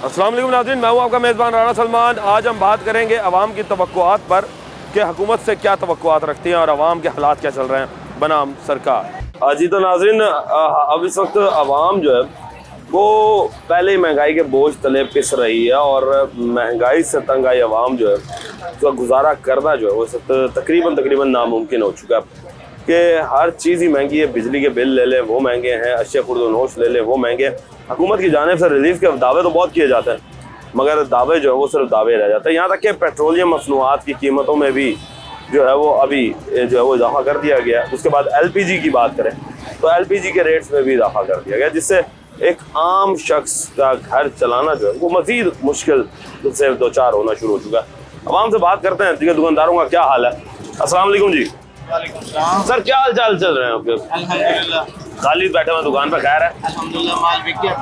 अस्सलाम वालेकुम नाज़रीन, मैं हूँ आपका मेज़बान राना सलमान। आज हम बात करेंगे अवाम की तवक्कुआत पर कि हुकूमत से क्या तवक्कुआत रखती हैं और अवाम के हालात क्या चल रहे हैं बनाम सरकार। जी तो नाज़रीन, अब इस वक्त अवाम जो है वो पहले ही महंगाई के बोझ तले पिस रही है और महंगाई से तंग आई अवाम जो है उसका गुजारा करना जो है वो तकरीबन नामुमकिन हो चुका है कि हर चीज़ ही महंगी है। बिजली के बिल ले लें वो महंगे हैं, अशिया खुर्द-ओ-नोश ले लें वो महंगे हैं। हुकूमत की जानिब से रिलीफ के दावे तो बहुत किए जाते हैं मगर दावे जो है वो सिर्फ दावे रह जाते हैं। यहाँ तक कि पेट्रोलियम मसनूआत की कीमतों में भी जो है वो अभी जो है वो इजाफा कर दिया गया। उसके बाद LPG की बात करें तो LPG के रेट्स में भी इजाफा कर दिया गया, जिससे एक आम शख्स का घर चलाना जो है वो मज़ीद मुश्किल से दो चार होना शुरू हो चुका है। आवाम से बात करते हैं कि दुकानदारों का क्या हाल है। अस्सलाम वालेकुम जी। सर क्या हाल चाल चल रहे हैं आपके? अल्हम्दुलिल्लाह खाली बैठे हुए दुकान पर, खैर है? अल्हम्दुलिल्लाह माल बिक गया।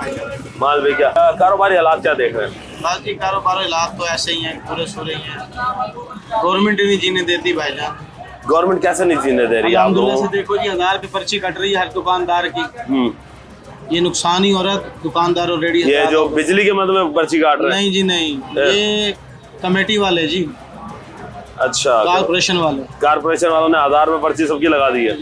माल बिक गया। कारोबारी हालात क्या देख रहे हैं? बस जी कारोबारी हालात तो ऐसे ही हैं, पूरे सुरे ही हैं। गवर्नमेंट ही नहीं जीने देती भाईजान। गवर्नमेंट कैसे नहीं जीने दे रही है? अल्हम्दुलिल्लाह से देखो जी 1000 की पर्ची कट रही है हर दुकानदार की। ये नुकसान ही हो रहा है दुकानदार ऑलरेडी। ये जो बिजली के मद में पर्ची काट रहे हैं? नहीं जी नहीं, ये कमेटी वाले जी। अच्छा, कारपोरेशन वालों ने 1000 में पर्ची सबकी लगा दी है।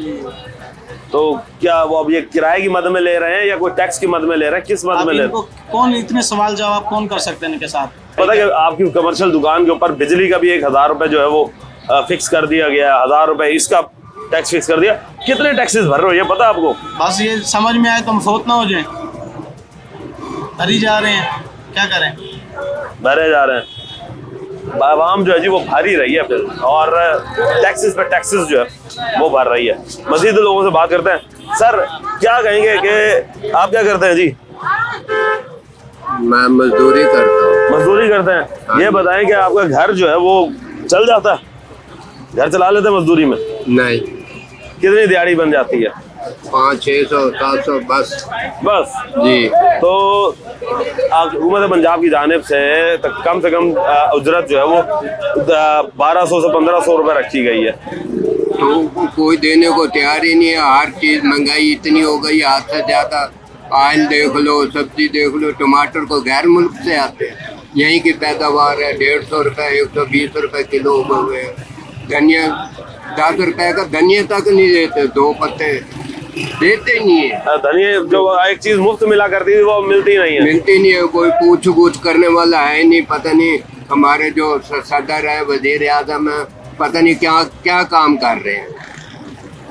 तो क्या वो अब ये किराए की मद में ले रहे हैं या कोई टैक्स की मद में ले रहे हैं? किस मद में ले रहे हैं? कौन इतने सवाल जवाब कौन कर सकते हैं इनके साथ? पता है कि आपकी कमर्शियल दुकान के ऊपर बिजली का भी 1000 रुपए जो है वो फिक्स कर दिया गया है। 1000 रुपए इसका टैक्स फिक्स कर दिया। कितने टैक्सेस भर रहे हो ये पता है आपको? बस ये समझ में आए तो हम फोत ना हो जाए। भरी जा रहे हैं, क्या करें? भरे जा रहे हैं। आवाम जो है जी वो भारी रही है फिर, और टैक्सेस पे टैक्सेस जो है वो भर रही है। मजीद लोगों से बात करते हैं। सर क्या कहेंगे कि आप क्या करते हैं जी? मैं मजदूरी करता हूँ। मजदूरी करते हैं। ये बताएं कि आपका घर जो है वो चल जाता है? घर चला लेते हैं मजदूरी में? नहीं। कितनी दिहाड़ी बन जाती है? 500, 600, 700 बस जी। तो हुकूमत पंजाब की जानिब से कम उजरत जो है वो 1200 से 1500 रुपए रखी गई है। तो कोई देने को तैयार ही नहीं है। हर चीज महंगाई इतनी हो गई, हाथ से ज्यादा। आयल देख लो, सब्जी देख लो, टमाटर को गैर मुल्क से आते हैं, यहीं की पैदावार है। 150 रुपए 120 रुपए किलो हुए। धनिया 10 रुपए का धनिया तक नहीं देते, 2 पत्ते देते ही नहीं है। धनिया जो एक चीज मुफ्त मिला करती थी वो मिलती नहीं है। मिलती नहीं है, कोई पूछ गूछ करने वाला है नहीं। पता नहीं हमारे जो सदर है, वजीर आजम है, पता नहीं क्या क्या काम कर रहे हैं।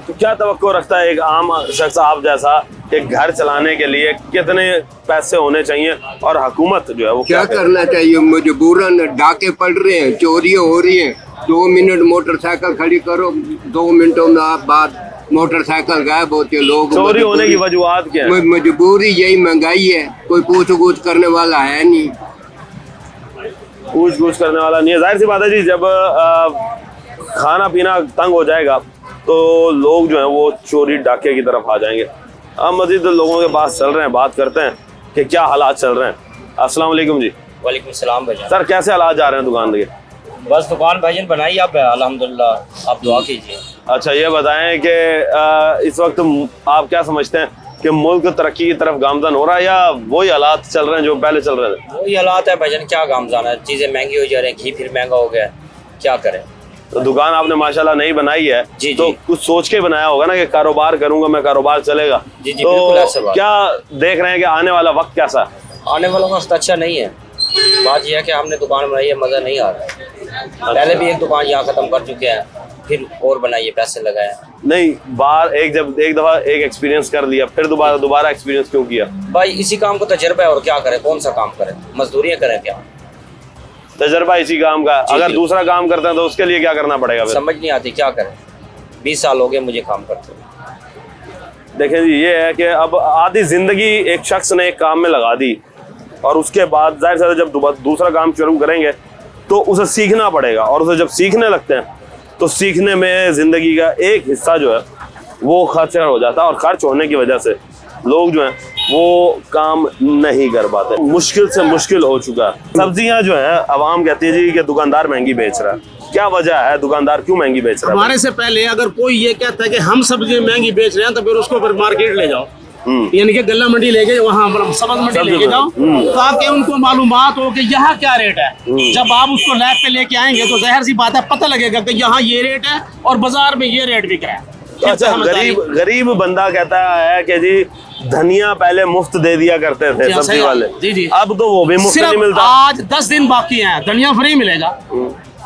तो क्या तवक्को रखता है एक आम शख्स आप जैसा एक घर चलाने के लिए कितने पैसे होने चाहिए और हुकूमत जो है वो क्या करना चाहिए? मजबूरन डाके पड़ रहे हैं, चोरियां हो रही हैं। 2 मिनट मोटरसाइकिल खड़ी करो, 2 मिनटों में बाद मोटरसाइकिल गायब होती है। लोग चोरी होने की वजूहत क्या है? मजबूरी यही, महंगाई है। कोई पूछ गूछ करने वाला है नहीं। पूछ गूछ करने वाला नहीं है। जाहिर सी बात है जी, जब खाना पीना तंग हो जाएगा तो लोग जो है वो चोरी डाके की तरफ आ जाएंगे। हम मजीद लोगों के पास चल रहे हैं, बात करते हैं कि क्या हालात चल रहे हैं। अस्सलाम वालेकुम जी। वालेकुम सलाम भाईजान। सर कैसे हालात जा रहे हैं दुकान के? बस दुकान भाईजान बनाई आप, अल्हम्दुलिल्लाह, आप दुआ कीजिए। अच्छा ये बताएं कि इस वक्त आप क्या समझते हैं कि मुल्क तरक्की की तरफ गामजन हो रहा है या वही हालात चल रहे हैं जो पहले चल रहे थे? वही हालात है भाईजान, क्या गामजान है, चीज़ें महंगी हो जा रही हैं, घी फिर महंगा हो गया, क्या करें। तो दुकान आपने माशाल्लाह नई बनाई है जी, तो कुछ सोच के बनाया होगा ना कि कारोबार करूंगा मैं, कारोबार चलेगा। जी जी, तो बिल्कुल ऐसा बात। क्या देख रहे हैं कि आने वाला वक्त कैसा है? आने वाला वक्त अच्छा नहीं है। बात यह है कि हमने दुकान बनाई है, मज़ा नहीं आ रहा। पहले भी एक दुकान यहाँ ख़त्म कर चुके हैं, फिर और बनाइए, पैसे लगाए। नहीं, बार एक दफ़ा एक एक्सपीरियंस कर लिया फिर दोबारा एक्सपीरियंस क्यों किया? भाई इसी काम को तजर्बा है, और क्या करें, कौन सा काम करें, मजदूरियाँ करें क्या? तजर्बा इसी काम का। अगर दूसरा काम करते हैं तो उसके लिए क्या करना पड़ेगा? समझ नहीं आती, क्या करें। 20 साल हो गए मुझे काम करते हुए। देखें जी, ये है कि अब आधी ज़िंदगी एक शख्स ने एक काम में लगा दी और उसके बाद जाहिर सी जब दूसरा काम शुरू करेंगे तो उसे सीखना पड़ेगा, और उसे जब सीखने लगते हैं तो सीखने में ज़िंदगी का एक हिस्सा जो है वो खर्च हो जाता है, और खर्च होने की वजह से लोग जो हैं वो काम नहीं कर पाते। मुश्किल से मुश्किल हो चुका है। सब्जियां जो है आवाम कहती है जी कि दुकानदार महंगी बेच रहा है, क्या वजह है? दुकानदार क्यों महंगी बेच रहा है? हमारे से पहले अगर कोई ये कहता है कि हम सब्जी महंगी बेच रहे हैं तो फिर उसको फिर मार्केट ले जाओ। यानी कि गल्ला मंडी ले गए वहाँ सब्ज मंडी लेके जाओ ताकि उनको मालूमात हो कि यहाँ क्या रेट है। जब आप उसको लैब पे लेके आएंगे तो जाहिर सी बात है पता लगेगा कि यहाँ ये रेट है और बाजार में ये रेट बिक रहा है। अच्छा, गरीब बंदा कहता है कि जी धनिया पहले मुफ्त दे दिया करते थे सब्जी वाले, जी अब तो वो भी मुफ्त नहीं मिलता। आज 10 दिन बाकी हैं, धनिया फ्री मिलेगा।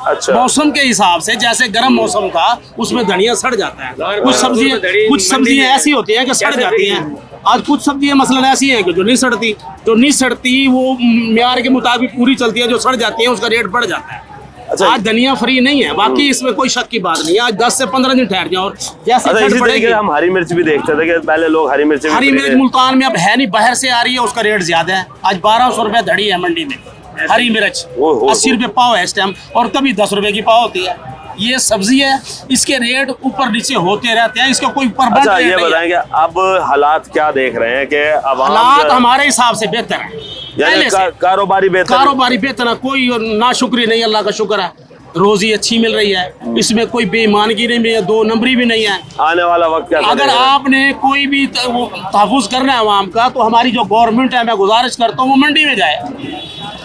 अच्छा, मौसम के हिसाब से, जैसे गर्म मौसम का उसमें धनिया सड़ जाता है। कुछ सब्जियां ऐसी होती हैं कि सड़ जाती हैं। आज कुछ सब्जियां मसलन ऐसी हैं कि जो नहीं सड़ती वो म्यार के मुताबिक पूरी चलती है, जो सड़ जाती है उसका रेट बढ़ जाता है। अच्छा, आज धनिया फ्री नहीं है, बाकी इसमें कोई शक की बात नहीं है। आज 10 से 15 दिन ठहर जाए और जैसे अच्छा, इसी तरीके से हम हरी मिर्च भी देखते थे कि पहले लोग हरी मिर्च मुल्तान में अब है नहीं, बाहर से आ रही है, उसका रेट ज्यादा है। आज 1200 रुपए धड़ी है मंडी में हरी मिर्च, 80 रुपए पाव है इस टाइम, और कभी 10 रुपए की पाव होती है। ये सब्जी है, इसके रेट ऊपर नीचे होते रहते हैं, इसका कोई परमानेंट अच्छा, ये बताएंगे अब हालात क्या देख रहे हैं कि हालात हमारे हिसाब से बेहतर है, कारोबारी बेहतर है, कोई नाशुक्री नहीं, अल्लाह का शुक्र है, रोजी अच्छी मिल रही है, इसमें कोई बेईमानगी नहीं है, 2 नंबरी भी नहीं है। आने वाला वक्त क्या अगर आपने कोई भी तहफ़्फ़ुज़ करना है आवाम का, तो हमारी जो गवर्नमेंट है, मैं गुजारिश करता हूँ वो मंडी में जाए,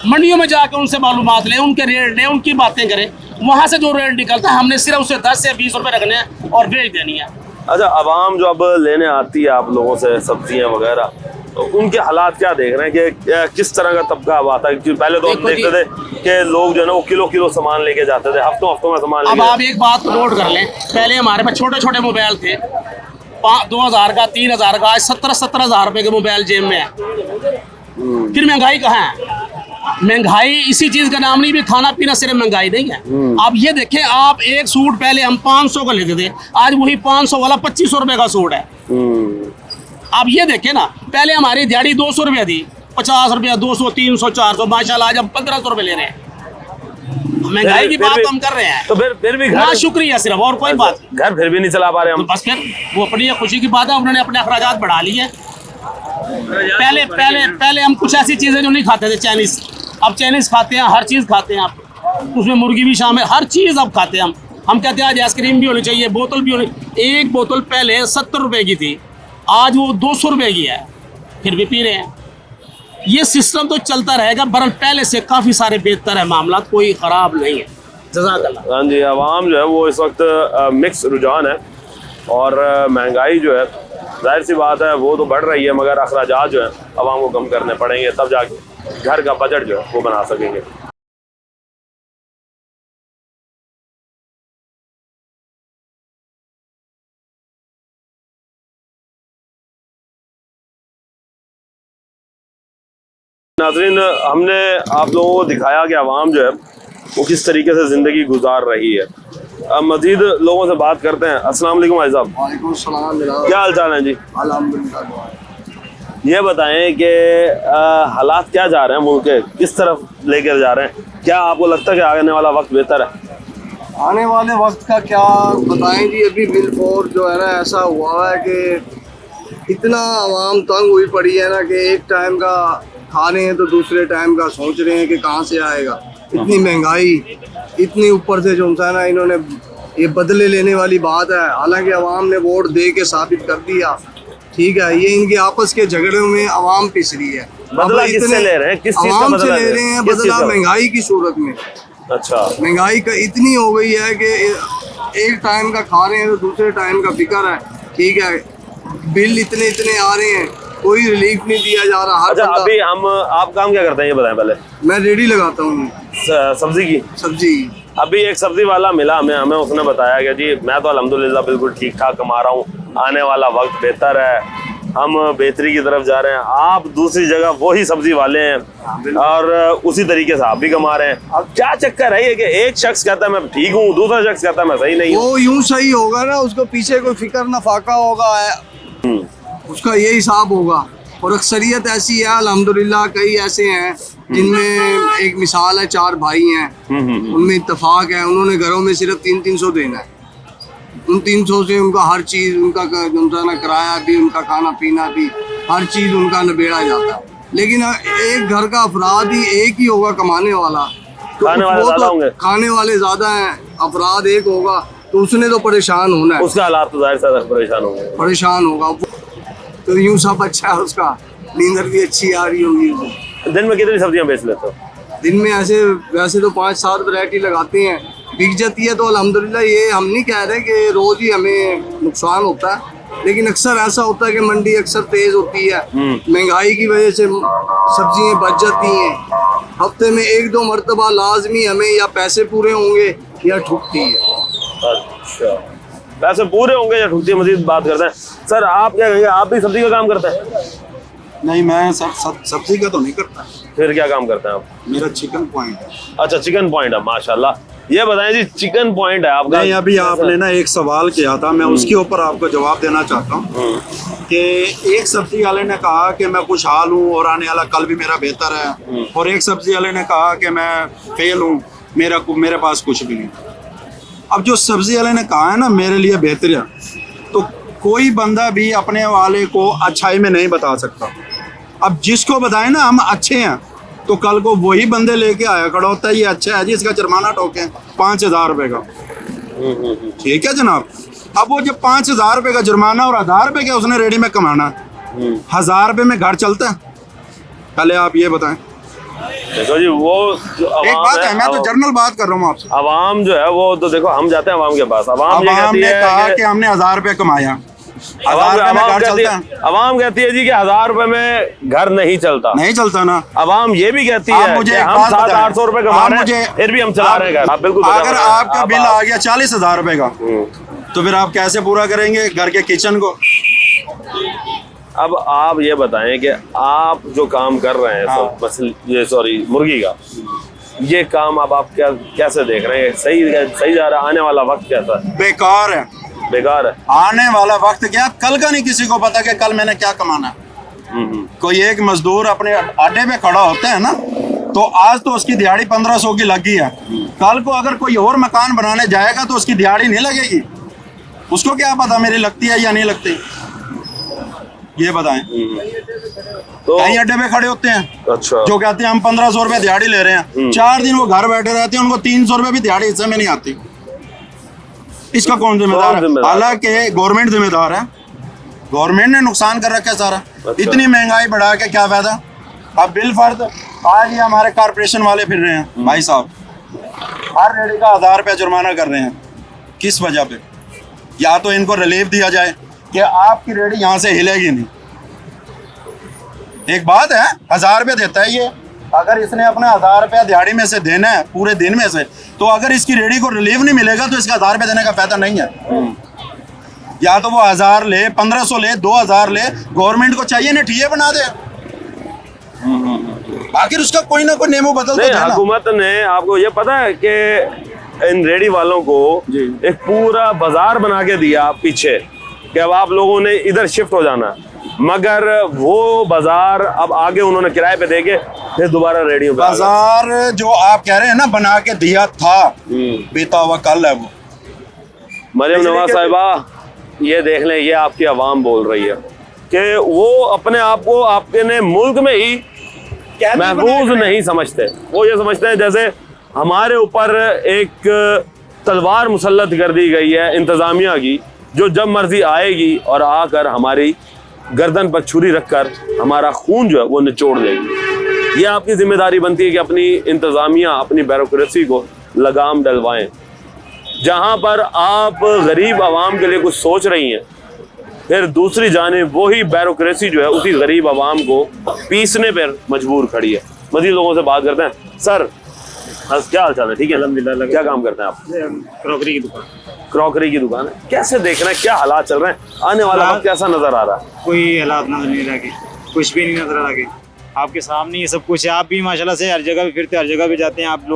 मंडियों में जाकर उनसे मालूमात लें, उनके रेट लें, उनकी बातें करें, वहाँ से जो रेट निकलता है हमने सिर्फ उसे 10 से 20 रुपए रखने हैं और बेच देनी है। अच्छा, आवाम जो अब लेने आती है आप लोगों से सब्जियां वगैरह, तो उनके हालात क्या देख रहे हैं कि किस तरह का तबका अब आता है? क्योंकि पहले तो हम देखते थे कि लोग जो है ना वो किलो सामान लेके जाते थे, हफ्तों में सामान। अब आप एक बात नोट कर लें, पहले हमारे पास छोटे मोबाइल थे, 2000 का, 3000 का, आज 17 हजार रुपए के मोबाइल जेब में है। फिर महंगाई कहाँ है? महंगाई इसी चीज का नाम नहीं, भी खाना पीना सिर्फ महंगाई नहीं है। आप ये देखें, आप एक सूट पहले हम 500 का लेते थे, आज वही 500 वाला 2500 रुपए का सूट है। आप ये देखें ना, पहले हमारी दिहाड़ी 200 रुपये थी, 50 रुपया, 200, 300, 400, माशाल्लाह आज हम 1500 रुपये ले रहे हैं। महंगाई की बात हम कर रहे हैं, तो फिर भी घर शुक्रिया सिर्फ, और कोई बात, घर फिर भी नहीं चला पा रहे हम। तो बस फिर वो अपनी खुशी की बात है, उन्होंने अपने अखराजात बढ़ा लिए। पहले हम कुछ ऐसी चीजें जो नहीं खाते थे, चाइनीज, अब चाइनीज खाते हैं, हर चीज खाते हैं आप, उसमें मुर्गी भी शामिल, हर चीज अब खाते हैं हम कहते हैं आज आइसक्रीम भी होनी चाहिए, बोतल भी होनी। एक बोतल पहले 70 रुपए की थी, आज वो 200 रुपए की है, फिर भी पी रहे हैं। ये सिस्टम तो चलता रहेगा, बरल पहले से काफी सारे बेहतर है, मामला कोई खराब नहीं है। जज़ाकल्लाह। हाँ जी, आवाम जो है वो इस वक्त मिक्स रुझान है, और महंगाई जो है जाहिर सी बात है वो तो बढ़ रही है, मगर अखराजात जो है आवाम को कम करने पड़ेंगे, तब जाके घर का बजट जो है वो बना सकेंगे। नाज़रीन, हमने आप लोगों को दिखाया कि आवाम जो है वो किस तरीके से ज़िंदगी गुजार रही है। अब मज़ीद लोगों से बात करते हैं। अस्सलाम वालेकुम भाई साहब। वालेकुम सलाम जनाब। क्या हाल चाल है जी? अल्हम्दुलिल्लाह। ये बताएं कि हालात क्या जा रहे हैं मुल्क के, किस तरफ लेकर जा रहे हैं? क्या आपको लगता है कि आने वाला वक्त बेहतर है? आने वाले वक्त का क्या बताएं जी, अभी बिलफोर जो है ना ऐसा हुआ है कि इतना आवाम तंग हुई पड़ी है ना कि एक टाइम का खा रहे हैं तो दूसरे टाइम का सोच रहे हैं कि कहाँ से आएगा। इतनी महंगाई, इतनी ऊपर से जो है ना इन्होंने ये बदले लेने वाली बात है। हालांकि आवाम ने वोट दे के साबित कर दिया, ठीक है, ये इनके आपस के झगड़ों में आवाम पिस रही है। बदला किससे ले रहे हैं? किस चीज़ का बदला ले रहे हैं? बदला महंगाई की सूरत में। अच्छा, महंगाई का इतनी हो गई है कि एक टाइम का खा रहे हैं तो दूसरे टाइम का फिक्र है, ठीक है, बिल इतने आ रहे हैं, कोई रिलीफ नहीं दिया जा रहा। अच्छा, अभी आप काम क्या करते हैं ये बताएं पहले। मैं रेडी लगाता हूँ सब्जी। अभी एक सब्जी वाला मिला हमें उसने बताया कि जी मैं तो अल्हम्दुलिल्लाह बिल्कुल ठीक ठाक कमा रहा हूँ, आने वाला वक्त बेहतर है, हम बेहतरी की तरफ जा रहे हैं। आप दूसरी जगह वही सब्जी वाले हैं और उसी तरीके से आप भी कमा रहे हैं। अब क्या चक्कर है ये कि एक शख्स कहता है मैं ठीक हूँ, दूसरा शख्स कहता है मैं सही नहीं हूँ? वो यूं सही होगा ना, उसको पीछे कोई फिक्र ना फाका होगा, उसका ये हिसाब होगा। और अक्सरियत ऐसी है अल्हम्दुलिल्लाह, कई ऐसे हैं जिनमें एक मिसाल है, 4 भाई हैं, उनमें इत्तेफाक है, उन्होंने घरों में सिर्फ 300 देना है। उन 300 से उनका हर चीज़, उनका किराया भी, उनका खाना पीना भी, हर चीज़ उनका निबेड़ा जाता है। लेकिन एक घर का अफराद ही एक ही होगा कमाने वाला, तो खाने वाले ज़्यादा हैं, अफराद एक होगा तो उसने तो परेशान होना है, उसका हालात तो जाहिर सा परेशान होगा। तो यूं सब अच्छा है उसका, नींदर भी अच्छी आ रही होगी उसे। दिन में कितनी सब्जियां बेच लेते हो? दिन में ऐसे वैसे तो 5-7 वैरायटी लगाते हैं, बिक जाती है तो अल्हम्दुलिल्लाह। ये हम नहीं कह रहे कि रोज ही हमें नुकसान होता है, लेकिन अक्सर ऐसा होता है कि मंडी अक्सर तेज होती है, महंगाई की वजह से सब्जियां बच जाती हैं। हफ्ते में 1-2 मरतबा लाजमी हमें या पैसे पूरे होंगे या ठुकती है। अच्छा, पैसे पूरे होंगे या ठुकती है? मजीद बात करते हैं। सर आप क्या कहेंगे, आप भी सब्जी का काम करते हैं? नहीं, मैं सब्जी का तो नहीं करता, फिर क्या काम करते हैं आप? मेरा चिकन पॉइंट है। अच्छा, चिकन पॉइंट है, माशाल्लाह। ये बताएं जी, चिकन पॉइंट है आपका? नहीं, अभी आपने ना एक सवाल किया था, मैं उसके ऊपर आपको जवाब देना चाहता हूँ कि एक सब्जी वाले ने कहा कि मैं खुशहाल हूँ और आने वाला कल भी मेरा बेहतर है, और एक सब्जी वाले ने कहा कि मैं फेल हूँ, मेरे पास कुछ भी नहीं। अब जो सब्जी वाले ने कहा है ना मेरे लिए बेहतर है, तो कोई बंदा भी अपने वाले को अच्छाई में नहीं बता सकता। अब जिसको बताए ना हम अच्छे हैं, तो कल को वही बंदे लेके आया खड़ा होता है ये अच्छा है जी, इसका जुर्माना ठोके 5,000 रुपये का। ठीक है जनाब। अब वो जब 5,000 रुपये का जुर्माना और 1,000 रुपये का उसने रेडी में कमाना, 1,000 रुपये में घर चलता है? पहले आप ये बताएं। देखो जी, वो जो एक बात है, मैं तो जनरल बात कर रहा हूँ आपसे। अवाम जो है वो तो देखो, हम जाते हैं अवाम के पास, अवाम ने कहा कि हमने 1,000 रुपये कमाया, 1,000 रुपये में घर चलता है? अवाम कहती है जी कि 1,000 रुपये में घर नहीं चलता। नहीं चलता ना। अवाम ये भी कहती है मुझे कि हम 700-800 रुपये कमा रहे हैं, फिर भी हम चला रहे हैं घर। बिल्कुल, अगर आपका बिल आ गया 40,000 रुपये का, तो फिर आप कैसे पूरा करेंगे घर के किचन को? अब आप ये बताएं कि आप जो काम कर रहे हैं, मुर्गी का, ये काम अब आप कैसे देख रहे हैं? सही जा रहा है? आने वाला वक्त कैसा है? बेकार है। बेकार है? आने वाला वक्त क्या, कल का नहीं किसी को पता कि कल मैंने क्या कमाना है। कोई एक मजदूर अपने अड्डे पे खड़ा होता है ना, तो आज तो उसकी दिहाड़ी 1,500 की लगी है, कल को अगर कोई और मकान बनाने जाएगा तो उसकी दिहाड़ी नहीं लगेगी। उसको क्या पता मेरी लगती है या नहीं लगती, ये बताएं। तो कहीं अड्डे पे खड़े होते हैं, अच्छा, जो कहते हैं हम 1,500 रुपये दिहाड़ी ले रहे हैं, 4 दिन वो घर बैठे रहते हैं, उनको 300 रुपये भी दिहाड़ी हिस्से में नहीं आती। इसका कौन जिम्मेदार है? हालांकि गवर्नमेंट जिम्मेदार है, गवर्नमेंट ने नुकसान कर रखा है सारा। अच्छा। इतनी महंगाई बढ़ा के क्या फायदा? अब बिल फर्द आज ही हमारे कारपोरेशन वाले फिर रहे हैं भाई साहब, हर रेडी का 1,000 रुपया जुर्माना कर रहे हैं। किस वजह पे? या तो इनको रिलीफ दिया जाए कि आपकी रेडी यहाँ से हिलेगी नहीं। एक बात है, 1,000 रुपया देता है ये, अगर इसने अपना 1,000 रुपया दिहाड़ी में से देना है पूरे दिन में से, तो अगर इसकी रेडी को रिलीफ नहीं मिलेगा तो इसका 1,000 रुपया देने का फायदा नहीं है। या तो वो 1,000 ले, 1,500 ले, 2,000 ले, गवर्नमेंट को चाहिए ना ठीए बना दे, आखिर उसका कोई ना कोई नेमो बदल दे। हुकूमत ने, आपको ये पता है कि इन रेडी वालों को एक पूरा बाजार बना के दिया पीछे कि अब आप लोगों ने इधर शिफ्ट हो जाना, मगर वो बाजार अब आगे उन्होंने किराए पे देके फिर दोबारा रेडियो पे बाजार जो आप कह रहे हैं ना बना के दिया था, बीता हुआ कल है वो। मरियम नवाज साहिबा, ये देख लें, ये आपकी आवाम बोल रही है कि वो अपने आप को आपके मुल्क में ही महफूज नहीं समझते। वो ये समझते हैं जैसे हमारे ऊपर एक तलवार मुसल्लत कर दी गई है इंतज़ामिया की, जो जब मर्जी आएगी और आकर हमारी गर्दन पर छुरी रखकर हमारा खून जो है वो निचोड़ देगी। ये आपकी जिम्मेदारी बनती है कि अपनी इंतज़ामिया, अपनी ब्यूरोक्रेसी को लगाम डलवाएं। जहाँ पर आप गरीब आवाम के लिए कुछ सोच रही हैं, फिर दूसरी जानिब वही ब्यूरोक्रेसी जो है उसी गरीब आवाम को पीसने पर मजबूर खड़ी है। मज़ीद लोगों से बात करते हैं। सर, क्या हाल चाल है? ठीक है, अल्हम्दुलिल्लाह। क्या काम करते हैं आप? क्रॉकरी की दुकान। क्रॉकरी की दुकान है। कैसे देख रहे हैं, क्या हालात चल रहे हैं? आने वाला वक्त कैसा नजर आ रहा है? कोई हालात नजर नहीं रहा, कुछ भी नहीं नजर आ रहा। आपके सामने ये सब कुछ है। आप भी माशाल्लाह से हर जगह भी फिरते, हर जगह भी जाते हैं। आप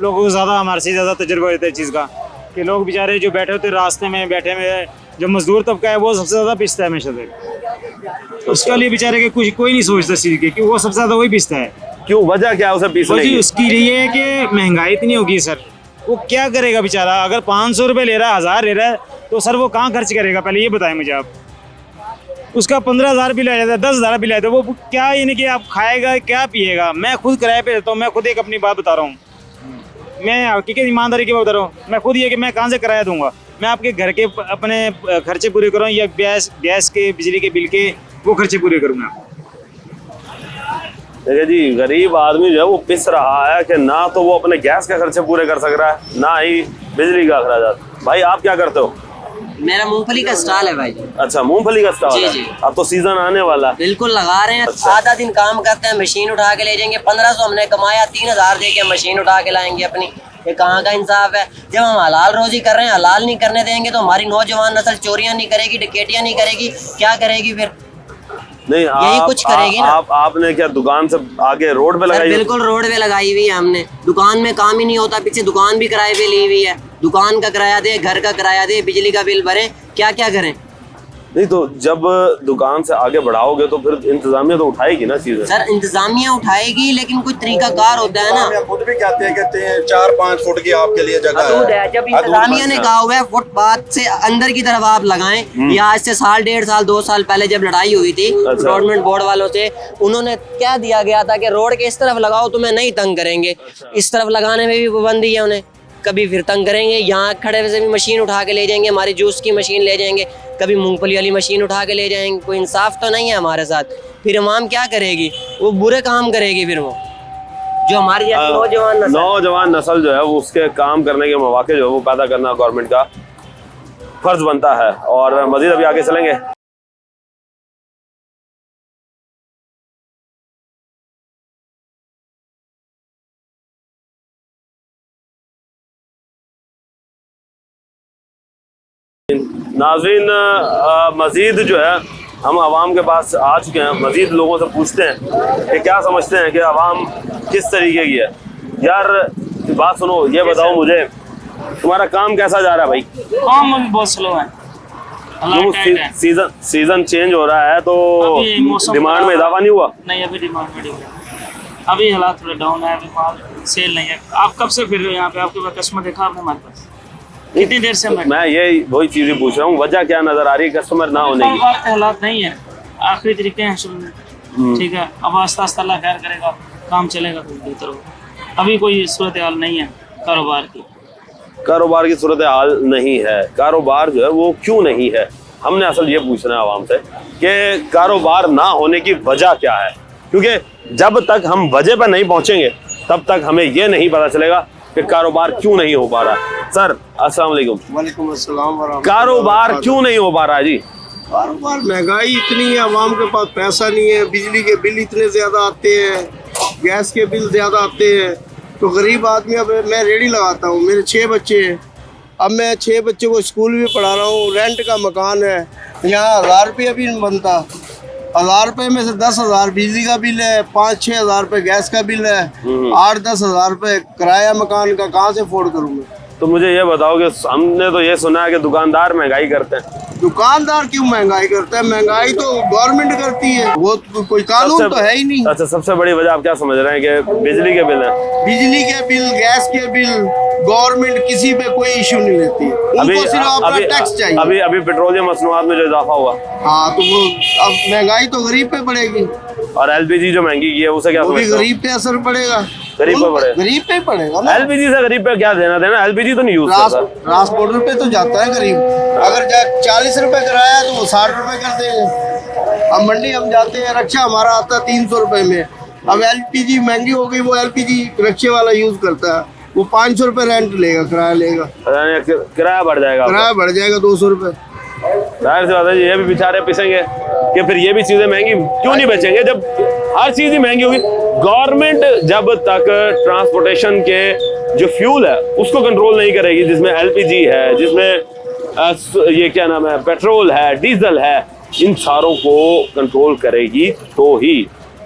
लोगों को ज़्यादा, हमारे से ज़्यादा तजुर्बा रहता है इस चीज़ का कि लोग बेचारे जो बैठे होते रास्ते में, बैठे में जो मजदूर तबका है वो सबसे ज़्यादा पिसता है हमेशा से। उसके लिए बेचारे के कुछ कोई नहीं सोचता इस चीज़ के कि वो सबसे ज़्यादा वही पिसता है। क्यों, वजह क्या है उसे पीसने की? उसकी ये है कि महंगाई इतनी होगी सर, वो क्या करेगा बेचारा? अगर 500 रुपये ले रहा है, 1,000 ले रहा है, तो सर वो कहाँ खर्च करेगा? पहले ये बताएं मुझे आप। उसका 15,000 बिल आ जाता है, 10,000 बिल आ जाता है, वो क्या यानी कि आप खाएगा क्या पिएगा? मैं खुद किराए पे रहता हूँ, मैं खुद एक अपनी बात बता रहा हूँ, मैं हकीकत ईमानदारी की बात बता रहा हूँ। मैं खुद ये कि मैं कहाँ से किराया दूंगा? मैं आपके घर के अपने खर्चे पूरे करूँ या गैस के बिजली के बिल के वो खर्चे पूरे करूँ मैं? देखिए जी, गरीब आदमी जो है वो पिस रहा है कि ना तो वो अपने गैस के खर्चे पूरे कर सक रहा है, ना ही बिजली का अखराजात। भाई आप क्या करते हो? मेरा मूंगफली का स्टॉल है भाई। अच्छा, मूंगफली का स्टॉल है। जी। अब तो सीजन आने वाला है। बिल्कुल लगा रहे हैं। अच्छा। आधा दिन काम करते हैं, मशीन उठा के ले जाएंगे। 1500 हमने कमाया, 3000 दे के मशीन उठा के लाएंगे अपनी। ये कहाँ का इंसाफ है? जब हम हलाल रोजी कर रहे हैं, हलाल नहीं करने देंगे तो हमारी नौजवान नस्ल चोरियां नहीं करेगी, डकैतियां नहीं करेगी, क्या करेगी फिर? नहीं, यही कुछ करेगी ना। आपने क्या दुकान से आगे रोड पे लगाई? बिल्कुल रोड पे लगाई हुई है हमने। दुकान में काम ही नहीं होता, पीछे दुकान भी किराए पे ली हुई है। दुकान का किराया दे, घर का किराया दे, बिजली का बिल भरे, क्या क्या करें? नहीं तो जब दुकान से आगे बढ़ाओगे तो फिर इंतजामिया तो उठाएगी ना चीजें। सर इंतजामिया उठाएगी, लेकिन कोई तरीकाकार होता है ना। खुद भी कहते हैं 4-5 फुट की आपके लिए जगह हदूद है। है। जब इंतजामिया ने कहा हुआ है फुटपाथ से अंदर की तरफ आप लगाएं, या आज से साल 1.5 साल 2 साल पहले जब लड़ाई हुई थी गवर्नमेंट बोर्ड वालों से, उन्होंने क्या दिया गया था कि रोड के इस तरफ लगाओ तुम्हें नहीं तंग करेंगे। इस तरफ लगाने में भी पाबंदी है उन्हें, कभी फिर तंग करेंगे। यहाँ खड़े से भी मशीन उठा के ले जाएंगे, हमारी जूस की मशीन ले जाएंगे, कभी मूंगफली वाली मशीन उठा के ले जाएंगे। कोई इंसाफ तो नहीं है हमारे साथ। फिर अवाम क्या करेगी? वो बुरे काम करेगी फिर वो, जो हमारी जैसी नौजवान नस्ल जो है वो उसके काम करने के मौके जो है वो पैदा करना गवर्नमेंट का फर्ज बनता है। और मजीद अभी आगे चलेंगे। नाज़रीन, मजीद जो है हम आवाम के पास आ चुके हैं, मजीद लोगों से पूछते हैं कि क्या समझते हैं कि आवाम किस तरीके की है। यार बात सुनो, ये बताओ मुझे तुम्हारा काम कैसा जा रहा है भाई? काम अभी बहुत स्लो है। सीजन चेंज हो रहा है तो डिमांड में इजाफा नहीं हुआ? नहीं, अभी डिमांड में नहीं हुआ। अभी हालात थोड़े डाउन है, अभी माल सेल नहीं है। आप कब से फिर रहे हो यहाँ पे? आपके पास कस्टमर देखा आपने हमारे पास? कितनी देर से? मैं यही वही चीजें पूछ रहा हूँ, वजह क्या नजर आ रही है कस्टमर ना होने की? हालात नहीं है, आखिरी तरीके हैं शुरू में। ठीक है, अब आस्ता आस्ता अल्लाह खैर करेगा, काम चलेगा तो बेहतर होगा। अभी कोई सूरत हाल नहीं है कारोबार की सूरत हाल नहीं है। कारोबार जो है वो क्यों नहीं है, हमने असल ये पूछना है आवाम से कि कारोबार ना होने की वजह क्या है। क्योंकि जब तक हम वजह पर नहीं पहुंचेंगे तब तक हमें ये नहीं पता चलेगा कि कारोबार क्यों नहीं हो पा रहा। सर अस्सलाम वालेकुम। वालेकुम अस्सलाम। कारोबार क्यों नहीं हो पा रहा जी? कारोबार, महंगाई इतनी है, आवाम के पास पैसा नहीं है, बिजली के बिल इतने ज़्यादा आते हैं, गैस के बिल ज़्यादा आते हैं, तो गरीब आदमी। अब मैं रेडी लगाता हूँ, मेरे 6 बच्चे हैं, अब मैं 6 बच्चों को स्कूल भी पढ़ा रहा हूँ, रेंट का मकान है, यहाँ 1000 रुपये भी नहीं बनता। 1000 रुपये में से 10,000 बिजली का बिल है, 5-6 हज़ार रुपये गैस का बिल है, 8-10 हज़ार रुपये किराया मकान का, कहाँ से अफोर्ड करूँ मैं? तो मुझे ये बताओ कि हमने तो ये सुना है कि दुकानदार महंगाई करते हैं। दुकानदार क्यों महंगाई करता है? महंगाई तो गवर्नमेंट करती है, वो तो कोई कानून तो है ही नहीं। अच्छा, सबसे बड़ी वजह आप क्या समझ रहे हैं कि बिजली के बिल है? बिजली के बिल, गैस के बिल, गवर्नमेंट किसी पे कोई इश्यू नहीं लेती, उनको सिर्फ अपना टैक्स चाहिए। अभी पेट्रोलियम मसनूआत में जो इजाफा हुआ, हाँ, तो वो अब महंगाई तो गरीब पे पड़ेगी। और एलपीजी जो महंगी की है उसे क्या? वो भी गरीब पे असर पड़ेगा। गरीब पे पड़ेगा? गरीब पे पड़ेगा ना। एलपीजी से गरीब पे क्या देना देना? एलपीजी तो नहीं यूज करता। ट्रांसपोर्टर पे तो जाता है गरीब। अगर 40 रुपए कराया तो वो 60 रुपए कर देंगे। अब मंडी हम जाते हैं, रक्षा हमारा आता है 300 रुपए में। अब एलपीजी महंगी हो गई, वो एलपीजी रक्षे वाला यूज करता है, वो 500 रुपए रेंट लेगा, किराया लेगा। किराया बढ़ जाएगा? किराया बढ़ जाएगा 200 रुपए। जाहिर सी बात है, ये भी बेचारे पिसेंगे कि फिर ये भी चीजें महंगी क्यों नहीं बेचेंगे जब हर चीज ही महंगी होगी। गवर्नमेंट जब तक ट्रांसपोर्टेशन के जो फ्यूल है उसको कंट्रोल नहीं करेगी, जिसमें एलपीजी है, जिसमें ये क्या नाम है, पेट्रोल है, डीजल है, इन सारों को कंट्रोल करेगी तो ही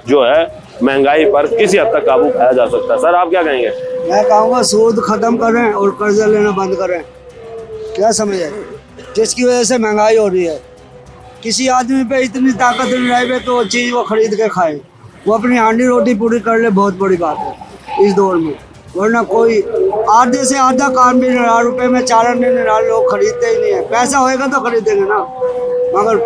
जो है महंगाई पर किसी हद तक काबू पाया जा सकता है। सर आप क्या कहेंगे? मैं कहूँगा सूद खत्म करें और कर्जा लेना बंद करें। क्या समझे? जिसकी वजह से महंगाई हो रही है। किसी आदमी पे इतनी ताकत नहीं रही तो वो चीज़ वो खरीद के खाए, वो अपनी हांडी रोटी पूरी कर ले, बहुत बड़ी बात है इस दौर में। वरना कोई आधे से आधा काम भी ₹1 में 4 आने लोग खरीदते ही नहीं है। पैसा होएगा तो खरीदेंगे ना, मगर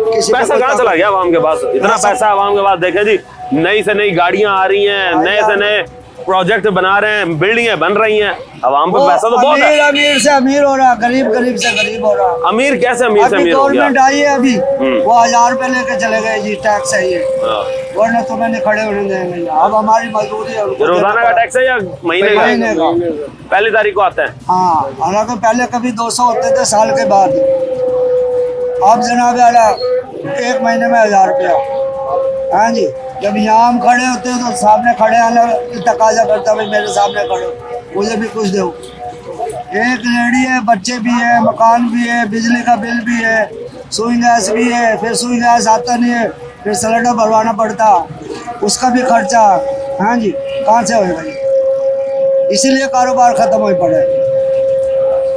किसी पैसा कहाँ चला गया आवाम के पास? इतना पैसा आवाम के पास। देखें जी, नई से नई गाड़ियां आ रही हैं, नए से नए प्रोजेक्ट बना रहे हैं, बिल्डिंगें बन रही हैं, आवाम पे पैसा तो बहुत अमीर है। अमीर से अमीर हो रहा, गरीब गरीब से गरीब हो रहा। अमीर कैसे अमीर से अभी अमीर हो गया? गवर्नमेंट आई है अभी, वो 1000 रुपए लेके चले गए जी, टैक्स है ये, हाँ। वरना तुम्हें नहीं खड़े होने देंगे। अब हमारी मजदूरी है, उनको रोजाना देना का टैक्स है या महीने महीने का? का। पहली तारीख को आता है। हाँ, हालांकि पहले कभी 200 होते थे साल के बाद, अब जनाब आला 1 महीने में 1000 रुपया। हाँ जी, जब यहाँ हम खड़े होते हैं तो सामने खड़े आना तकाजा करता, भाई मेरे सामने खड़े हो, मुझे भी कुछ दो। एक लेडी है, बच्चे भी है, मकान भी है, बिजली का बिल भी है, सुई गैस भी है, फिर सुई गैस आता नहीं है, फिर सिलेंडर भरवाना पड़ता, उसका भी खर्चा। हाँ जी, कहाँ से होएगा ये? इसीलिए कारोबार खत्म हो पड़ा है।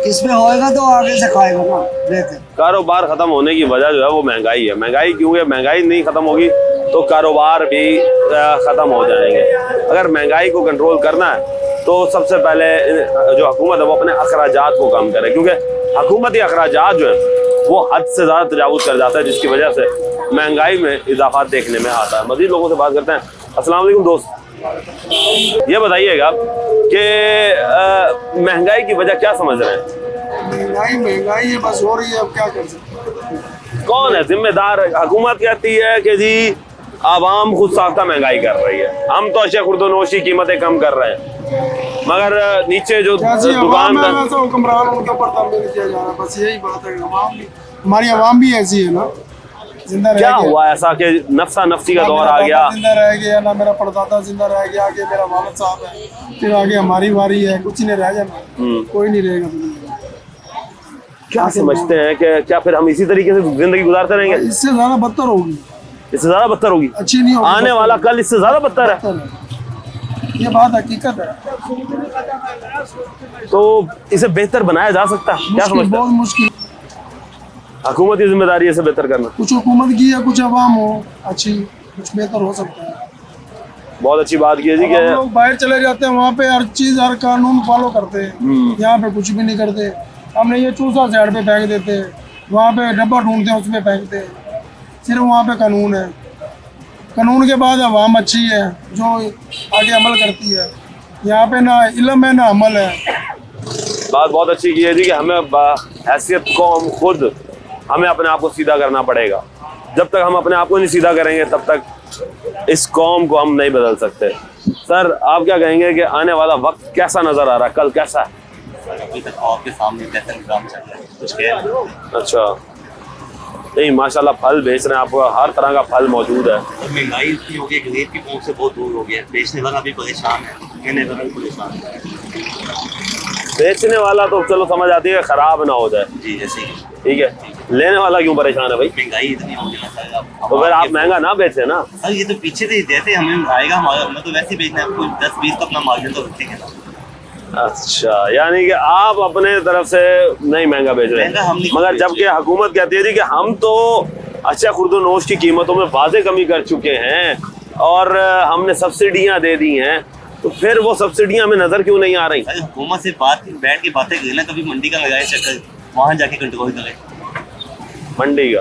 किसमें होएगा तो आगे से खाएगा ना लेके। कारोबार खत्म होने की वजह जो है वो महंगाई है। महंगाई क्यों है? महंगाई नहीं खत्म होगी तो कारोबार भी खत्म हो जाएंगे। अगर महंगाई को कंट्रोल करना है तो सबसे पहले जो हुकूमत है वो अपने अखराजात को कम करे, क्योंकि हुकूमती अखराजात जो है वो हद से ज़्यादा तजावुज़ कर जाता है, जिसकी वजह से महंगाई में इजाफा देखने में आता है। मज़ीद लोगों से बात करते हैं। अस्सलाम वालेकुम दोस्त, ये बताइएगा कि महंगाई की वजह क्या समझ रहे हैं? महंगाई है, बस हो रही है, अब क्या कर सकते। कौन है जिम्मेदार? हुकूमत कहती है कि जी आवाम खुद साख्ता महंगाई कर रही है, हम तो अशिया खुर्दोनोश की कीमतें कम कर रहे हैं, मगर नीचे जो दुकानदार हुक्मरान उनके ऊपर तंबीह किया जा रहा है। बस यही बात है, हमारी आवाम भी ऐसी है ना, जिंदा क्या हुआ ऐसा कि नफ्सा नफ्सी का दौर आ गया? जिंदा रह गया ना, मेरा परदादा जिंदा रह गया, आगे मेरा वालिद साहब है, फिर आगे हमारी बारी है, कुछ नहीं रह जाना, कोई नहीं रहेगा दुनिया में। क्या समझते हैं कि क्या फिर हम इसी तरीके से जिंदगी गुजारते रहेंगे? इससे ज्यादा बदतर होगी, इससे ज्यादा बदतर होगी, अच्छी नहीं होगी, आने वाला कल इससे ज्यादा बदतर है। ये बात हकीकत है। तो इसे बेहतर बनाया जा सकता है? क्या समझते हैं? बहुत मुश्किल। हुकूमत की जिम्मेदारी है इसे बेहतर करना। कुछ हुकूमत की है, कुछ अवाम हो अच्छी, कुछ बेहतर हो सकता है। बहुत अच्छी बात की है जी। हम लोग बाहर चले जाते हैं, वहाँ पे हर चीज हर कानून फॉलो करते हैं, यहाँ पे कुछ भी नहीं करते। हमने ये चूसा साइड पे फेंक देते हैं, वहाँ पे डब्बा ढूंढते हैं उसमें फेंकते हैं, सिर्फ वहाँ पे कानून है। कानून के बाद अवाम अच्छी है जो आगे अमल करती है, यहाँ पे ना इल्म है ना अमल है। बात बहुत अच्छी की है जी कि हमें हैसियत कौम खुद हमें अपने आप को सीधा करना पड़ेगा। जब तक हम अपने आप को नहीं सीधा करेंगे तब तक इस कौम को हम नहीं बदल सकते। सर आप क्या कहेंगे कि आने वाला वक्त कैसा नजर आ रहा है, कल कैसा है? अभी तक आपके सामने कैसा निजाम चल रहा है, कुछ कह रहे हैं? अच्छा, नहीं माशाल्लाह फल बेच रहे हैं, आपको हर तरह का फल मौजूद है। महंगाई इतनी हो गई, गरीब की पहुंच से बहुत दूर हो गया, बेचने वाला भी परेशान है, कहने वाला भी परेशान है। बेचने वाला तो चलो समझ आती है खराब ना हो जाए, जी ऐसे ही, ठीक है, लेने वाला क्यों परेशान है भाई? महंगाई इतनी हो गई ना सर। तो फिर आप महंगा ना बेचे ना सर, ये तो पीछे से जैसे हमें आएगा हमारा, हमें तो वैसे ही बेचना है, कोई 10-20 तो अपना मार्जिन तो रखेंगे ना। अच्छा, यानी कि आप अपने तरफ से नहीं महंगा बेच रहे हैं, मगर जबकि हुकूमत कहती है जी कि हम तो अच्छा खुर्दोनोश की कीमतों में वाज़े कमी कर चुके हैं और हमने सब्सिडियां दे दी हैं, तो फिर वो सब्सिडियां हमें नजर क्यों नहीं आ रही? अरे हुकूमत से बैठ के बातें करें ना, कभी मंडी का लगाए चक्कर, वहाँ जाके कंट्रोल करें मंडी का।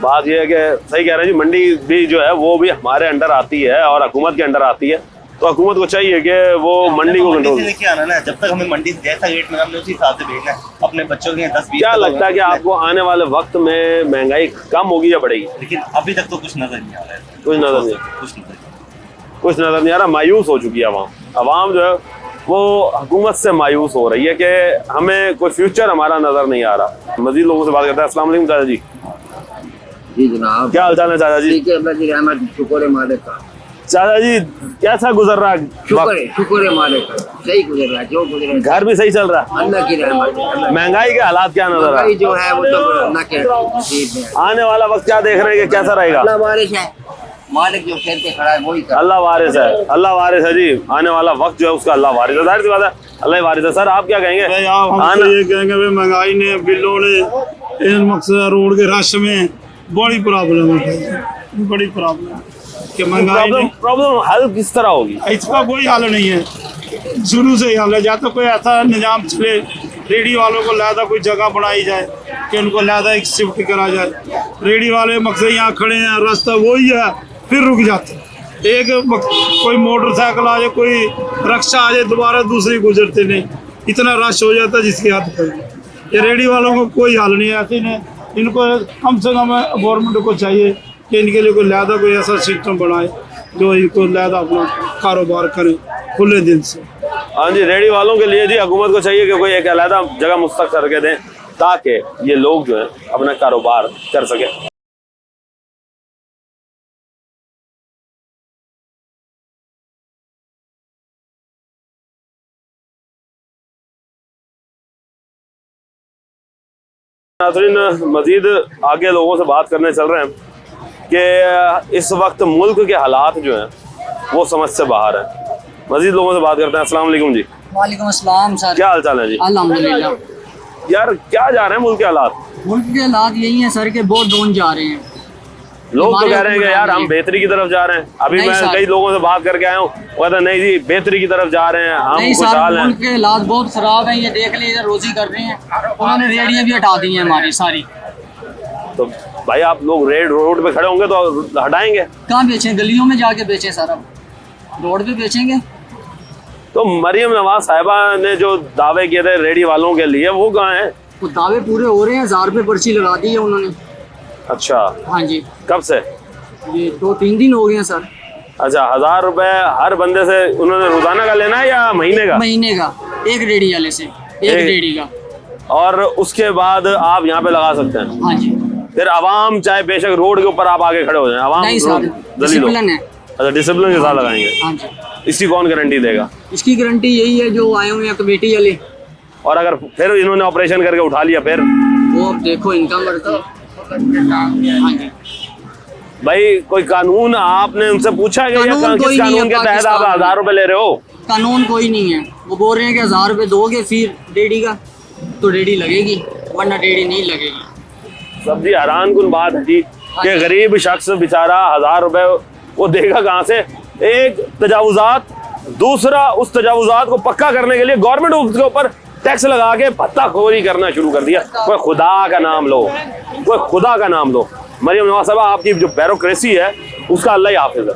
बात यह है कि सही कह रहे हैं जी, मंडी भी जो है वो भी हमारे अंडर आती है और हुकूमत के अंडर आती है, तो हुकूमत को चाहिए कि वो मंडी को कंट्रोल लेके आना ना। जब तक हमें मंडी से जैसा रेट मिला हमने उसी हिसाब से भेजना है अपने बच्चों के 10-20। क्या लगता है कि आपको आने वाले वक्त में महंगाई कम होगी या बढ़ेगी? लेकिन अभी तक तो कुछ नजर नहीं आ रहा है। कुछ नजर नहीं, कुछ नजर नहीं आ रहा। मायूस हो चुकी है अवाम जो है वो हुकूमत से मायूस हो रही है कि हमें कोई फ्यूचर हमारा नजर नहीं आ रहा। मजीद लोगों से बात करते हैं। अस्सलाम वालेकुम चाचा जी। जी जनाब, क्या हाल चाल है चाचा जी? ठीक है, अल्लाह की रहमत, शुक्र है मालिक का। चाचा जी कैसा गुजर रहा है? शुक्र है मालिक का, सही गुजर रहा है, जो गुजर रहा है। घर भी सही चल रहा है? अल्लाह की रहमत है। महंगाई के हालात क्या नजर आ रहे हैं? जो है वो तो अल्लाह के नसीब में है। आने वाला वक्त क्या देख रहे हैं कि कैसा रहेगा? अल्लाह वारिस है, मालिक जो खेल पे खड़ा है वही कर। अल्लाह वारिस है, अल्लाह वारिस है जी। आने वाला वक्त जो है उसका अल्लाह वारिस है, जाहिर सी बात है अल्लाह वारिस है। सर आप क्या कहेंगे? हम ये कहेंगे भाई महंगाई ने, बिलों ने, इन मकसद रोड के रश में बड़ी प्रॉब्लम है, बड़ी प्रॉब्लम कि महंगाई प्रॉब्लम हल किस तरह होगी? इसका कोई हल नहीं है, शुरू से ही हल है। या तो कोई ऐसा निजाम चले, रेडी वालों को लादा कोई जगह बनाई जाए कि उनको लादा एक शिफ्ट करा जाए। रेडी वाले मकसद यहाँ खड़े हैं, रास्ता वही है, फिर रुक जाते हैं, कोई मोटरसाइकिल आ जाए, कोई रिक्शा आ जाए, दोबारा दूसरी गुजरते नहीं, इतना रश हो जाता है जिसकी हद कोई नहीं। ये रेडी वालों को कोई हल नहीं है, ऐसे ने इनको कम से कम गवर्नमेंट को चाहिए कि इनके लिए कोई लहदा कोई ऐसा सिस्टम बनाए जो इनको लहदा अपना कारोबार करे खुले दिल से। हाँ जी, रेडी वालों के लिए जी हुकूमत को चाहिए कि कोई एक अलहदा जगह मुस्तक करके दें ताकि ये लोग जो है अपना कारोबार कर सके। नाज़रीन, मजीद आगे लोगों से बात करने चल रहे हैं कि इस वक्त मुल्क के हालात जो हैं वो समझ से बाहर है। मजीद लोगों से बात करते हैं। अस्सलाम वालेकुम जी। वालेकुम अस्सलाम सर, क्या हाल चाल है जी? अल्हम्दुलिल्लाह। यार क्या जा रहे हैं मुल्क के हालात? मुल्क के हालात यही हैं सर के बहुत डाउन जा रहे हैं। लोग तो कह रहे हैं कि यार हम बेहतरी की तरफ जा रहे हैं। अभी मैं कई लोगों से बात करके आया हूँ, वो कहते नहीं जी बेहतरी की तरफ जा रहे हैं, हम खुशहाल हैं। मुल्क के हालात बहुत खराब हैं, ये देख लीजिए, रोजी कर रहे हैं, उन्होंने रेडियाँ भी हटा दी हैं हमारी सारी। तो भाई आप लोग रोड पे खड़े होंगे तो हटाएंगे? कहाँ बेचें? गलियों में जाके बेचें सर, अब रोड पे बेचेंगे? तो मरियम नवाज साहिबा ने जो दावे किए थे रेडी वालों के लिए वो कहाँ हैं? वो दावे पूरे हो रहे हैं, 1000 रुपये पर्ची लगा दी है उन्होंने। अच्छा, हाँ जी। कब से? ये 2-3 दिन हो गए हैं सर। अच्छा, 1000 रुपए हर बंदे से उन्होंने रोजाना का लेना है या महीने का? महीने का, एक रेडी वाले से, एक रेडी का। और उसके बाद आप यहाँ पे लगा सकते हैं? हाँ जी। फिर आवाम चाहे बेशक रोड के ऊपर आप आगे खड़े हो जाए, आवाम डिसिप्लिन है। अच्छा, डिसिप्लिन के साथ लगाएंगे। हाँ जी। इसकी कौन गारंटी देगा? इसकी गारंटी यही है जो आए हुए हैं कमेटी वाले। और अगर फिर इन्होंने ऑपरेशन करके उठा लिया फिर? वो अब देखो इनका मर्जी। हाँ जी। भाई कोई कानून आपने उनसे पूछा है कि किस कानून के तहत आप 1000 रुपए ले रहे हो? कानून कोई नहीं है। वो बोल रहे हैं कि 1000 रुपए दोगे फिर रेडी का तो रेडी लगेगी, वरना रेडी नहीं लगेगी। सब्जी हैरान कुन बात है जी कि गरीब शख्स बेचारा 1000 रुपए वो देगा कहाँ से? एक तजावुजात, दूसरा उस तजावुजात को पक्का करने के लिए गवर्नमेंट उसके ऊपर टैक्स लगा के पत्ताखोरी करना शुरू कर दिया। कोई खुदा का नाम लो, कोई खुदा का नाम लो। मरियम नवाज साहिबा आपकी जो ब्यूरोक्रेसी है उसका अल्लाह ही हाफिज है,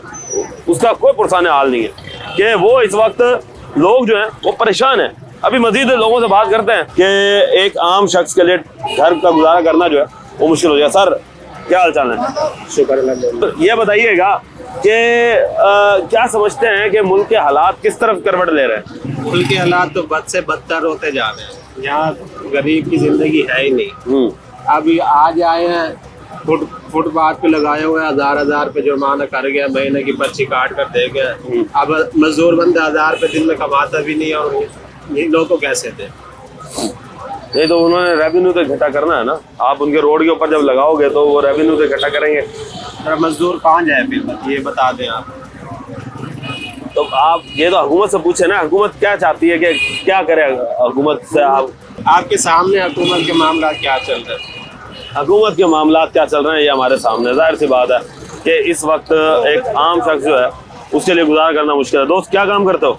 उसका कोई पुरसाने हाल नहीं है कि वो इस वक्त लोग जो हैं वो परेशान हैं। अभी मजीद लोगों से बात करते हैं कि एक आम शख्स के लिए घर का गुजारा करना जो है वो मुश्किल हो जाए। सर क्या हाल चाल है? शुक्र। ये बताइएगा कि क्या समझते हैं कि मुल्क के हालात किस तरफ करवट ले रहे हैं? मुल्क के हालात तो बद से बदतर होते जा रहे हैं। यहाँ गरीब की जिंदगी है ही नहीं। अभी आज आए हैं फुटपाथ पे लगाए हुए 1000 पे जुर्माना कर गया, महीने की पर्ची काट कर दे गया। अब मजदूर बंदे 1000 रुपए दिन में कमाता भी नहीं और ये लोग को कैसे दे? ये तो उन्होंने रेवेन्यू तो इकट्ठा करना है ना। आप उनके रोड के ऊपर जब लगाओगे तो वो रेवेन्यू तो इकट्ठा करेंगे। मजदूर कहाँ जाए फिर ये बता दें आप। तो आप ये तो हुकूमत से पूछे ना, हुकूमत क्या चाहती है कि क्या करे हुकूमत से? आपके सामने हुकूमत के मामला क्या चल रहे हैं? हुकूमत के मामला क्या चल रहे हैं ये हमारे सामने। जाहिर सी बात है कि इस वक्त एक आम शख्स जो है उसके लिए गुजारा करना मुश्किल है। दोस्त क्या काम करते हो?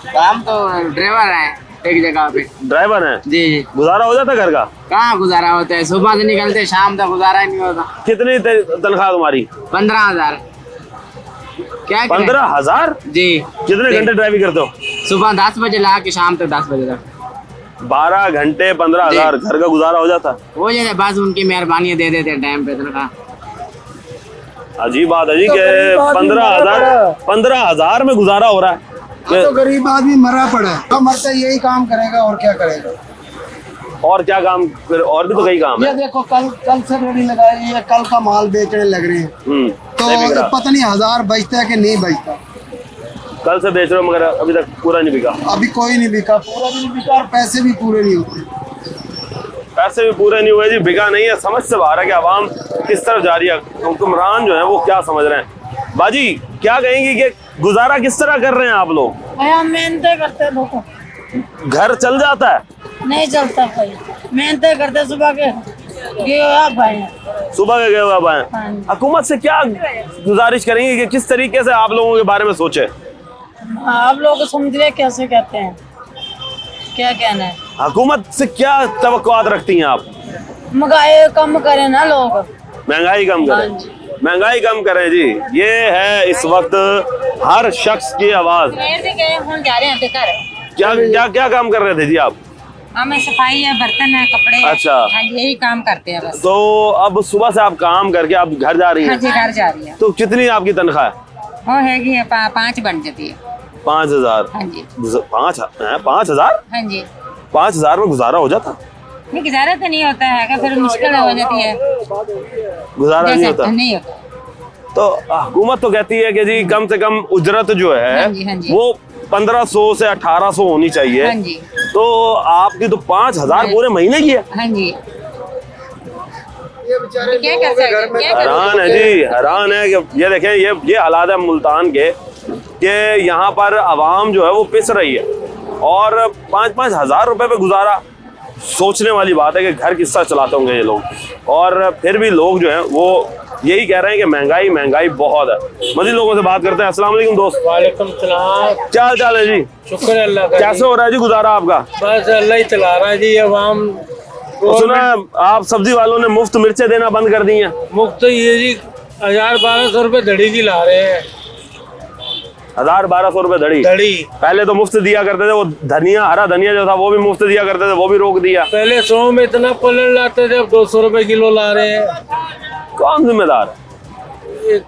काम तो ड्राइवर है एक जगह पे। ड्राइवर है जी। गुजारा हो जाता है घर का? कहाँ गुजारा होता है, सुबह से निकलते शाम तक गुजारा ही नहीं होता। कितनी तनख्वाह तुम्हारी? 15,000। क्या 15,000 जी। कितने घंटे ड्राइविंग करते हो? सुबह 10 बजे ला के शाम तक 10 बजे तक। 12 घंटे 15,000 घर का गुजारा हो जाता? हो जाता, बस उनकी मेहरबानी दे देते टाइम पे तनख्वाह। अजीब बात है जी कि 15,000 में गुजारा हो रहा है। तो गरीब आदमी मरा पड़ा है, तो मरता यही काम करेगा और क्या करेगा? और क्या काम? फिर और भी तो कई काम है। ये देखो कल से रेडी लगाई है, कल का माल बेचने लग रहे हैं तो पता नहीं 1000 बचता है कि नहीं बचता। कल से बेच रहे हो मगर अभी तक पूरा नहीं बिका? अभी कोई नहीं बिका, पूरा भी नहीं बिका और पैसे भी पूरे नहीं होते। पैसे भी पूरे नहीं हुए जी, बिका नहीं है। समझ से बाहर है कि आवाम किस तरफ जा रही है, हुक्मरान जो है वो क्या समझ रहे हैं। बाजी क्या कहेंगी कि गुजारा किस तरह कर रहे हैं आप लोग? हम मेहनत करते हैं, लोगों घर चल जाता है? नहीं चलता भाई, मेहनत करते सुबह के सुबह के गए हुए आप आए। हुकूमत से क्या गुजारिश करेंगे कि किस तरीके से आप लोगों के बारे में सोचे? आप लोग समझ रहे कैसे कहते हैं, क्या कहना है? हुकूमत से क्या तवक्कुआत रखती हैं आप? महंगाई कम करें ना लोग। महंगाई कम करें, महंगाई कम करें जी। ये है इस वक्त हर शख्स की आवाज। क्या क्या क्या काम कर रहे थे जी आप? हमें सफाई है, बर्तन है, कपड़े है। अच्छा, हाँ जी, यही काम करते हैं बस। तो अब सुबह से आप काम करके आप घर जा रही हैं? हाँ जी, घर जा रही है। तो कितनी आपकी तनख्वाह है? वो है 5 बन जाती है। 5,000? हाँ जी। 5,000? हाँ जी। 5,000 में गुजारा हो जाता? नहीं, गुजारा तो नहीं होता है, फिर मुश्किल हो जाती है। गुजारा नहीं होता? नहीं होता। तो हुकूमत तो कहती है कि जी कम से कम उजरत जो है हाँ जी, हाँ जी। वो 1500 से 1800 होनी चाहिए। हाँ जी। तो आपकी तो 5,000 पूरे महीने की है। हाँ जी। क्या कर सकते हैं? हैरान है जी, हैरान है कि ये देखें, ये हालात है मुल्तान के कि यहाँ पर आवाम जो है वो पिस रही है और 5-5 हज़ार रुपए पे गुजारा। सोचने वाली बात है कि घर किस तरह चलाते होंगे ये लोग। और फिर भी लोग जो हैं वो यही कह रहे हैं कि महंगाई महंगाई बहुत है। मज़ीद लोगों से बात करते हैं। अस्सलाम वालेकुम दोस्त। वालेकुम सलाम। क्या हाल चाल है जी? शुक्र अल्लाह का। कैसे हो रहा है जी गुजारा आपका? बस अल्लाह ही चला रहा है जी। अवाम तो सुना आप सब्जी वालों ने मुफ्त मिर्चें देना बंद कर दी हैं। मुफ्त ये जी 1000-1200 रुपए धड़ी की ला रहे हैं। 1000-1200 रुपए धड़ी? पहले तो मुफ्त दिया करते थे, वो धनिया, हरा धनिया जो था वो भी मुफ्त दिया करते थे, वो भी रोक दिया। पहले 100 में इतना पलट लाते थे, अब 200 रुपए किलो ला रहे हैं। कौन जिम्मेदार है?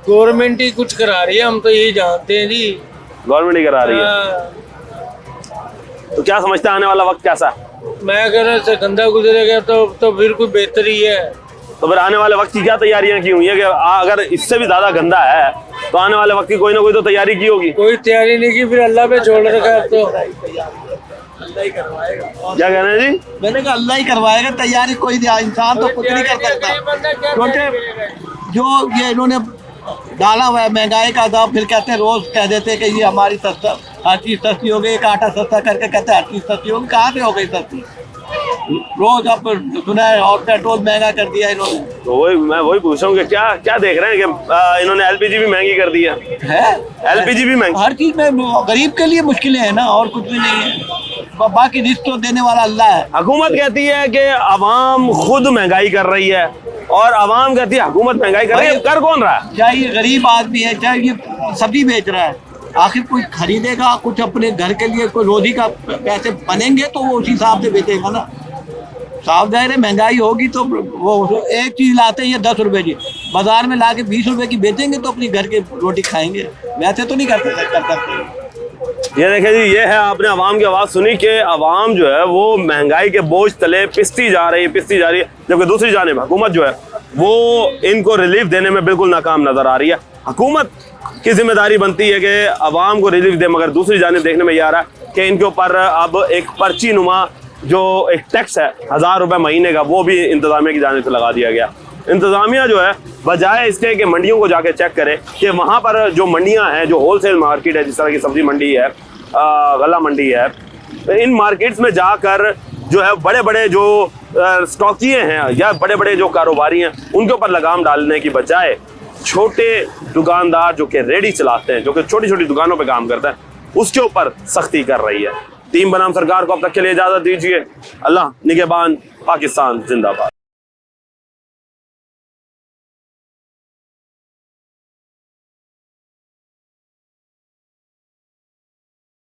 गवर्नमेंट ही कुछ करा रही है, हम तो यही जानते हैं जी। गवर्नमेंट ही करा रही है। तो क्या समझते हैं आने वाला वक्त कैसा है? मैं कह रहा गंदा गुजरेगा तो फिर कोई बेहतरी है। तो फिर आने वाले वक्त की क्या तैयारियां की हुई है कि अगर इससे भी ज्यादा गंदा है तो आने वाले वक्त की कोई ना कोई तो तैयारी की होगी? कोई तैयारी नहीं की, फिर अल्लाह पे छोड़ रखा है। तो क्या कह रहे हैं जी? मैंने कहा अल्लाह ही करवाएगा तैयारी, कोई इंसान तो कुछ नहीं कर सकता। क्योंकि जो ये इन्होंने डाला हुआ है महंगाई का दाव, फिर कहते हैं, रोज कह देते हैं कि ये हमारी सस्ता, हर चीज सस्ती हो गई। एक आटा सस्ता करके कहते हैं हर चीज सस्ती हो गई। कहाँ से हो गई सस्ती? रोज अब सुना है, और पेट्रोल महंगा कर दिया इन्होंने। तो मैं वही पूछ रहा हूँ कि क्या क्या देख रहे हैं कि इन्होंने एलपीजी भी महंगी कर दी है? एलपीजी भी महंगी, हर चीज में गरीब के लिए मुश्किलें हैं ना, और कुछ भी नहीं है। बाकी रिस्क तो देने वाला अल्लाह है। हुकूमत कहती है कि अवाम खुद महंगाई कर रही है और अवाम कहती है हुकूमत महंगाई कर रही है। कर कौन रहा है? चाहे ये गरीब आदमी है, चाहे ये सब्जी बेच रहा है, आखिर कोई खरीदेगा कुछ अपने घर के लिए, कोई रोजी का पैसे बनेंगे तो वो उसी हिसाब से बेचेगा ना। साफ जाहिर है महंगाई होगी तो वो एक चीज लाते हैं ये 10 रुपए की, बाजार में ला के 20 रुपए की बेचेंगे तो अपनी घर के रोटी खाएंगे। वैसे तो नहीं कर सकते। ये देखें जी, ये है आपने अवाम की आवाज़ सुनी कि अवाम जो है वो महंगाई के बोझ तले पिसती जा रही है, जबकि दूसरी जानिब हुकूमत जो है वो इनको रिलीफ देने में बिल्कुल नाकाम नजर आ रही है। हुकूमत की जिम्मेदारी बनती है कि अवाम को रिलीफ दे, मगर दूसरी जानिब देखने में ये आ रहा है कि इनके ऊपर अब एक पर्ची नुमा जो एक टैक्स है 1000 रुपये महीने का, वो भी इंतजामिया की जानिब से लगा दिया गया। इंतजामिया जो है बजाय इसके कि मंडियों को जाके चेक करे कि वहाँ पर जो मंडियाँ हैं, जो होलसेल मार्केट है, जिस तरह की सब्जी मंडी है, गला मंडी है, इन मार्केट्स में जाकर जो है बड़े बड़े जो स्टॉकिये हैं या बड़े बड़े जो कारोबारी हैं उनके ऊपर लगाम डालने की बजाय छोटे दुकानदार जो कि रेडी चलाते हैं, जो कि छोटी छोटी दुकानों पे काम करते हैं, उसके ऊपर सख्ती कर रही है। टीम बनाम सरकार को अब तक के लिए इजाजत दीजिए। अल्लाह निगहबान, पाकिस्तान जिंदाबाद।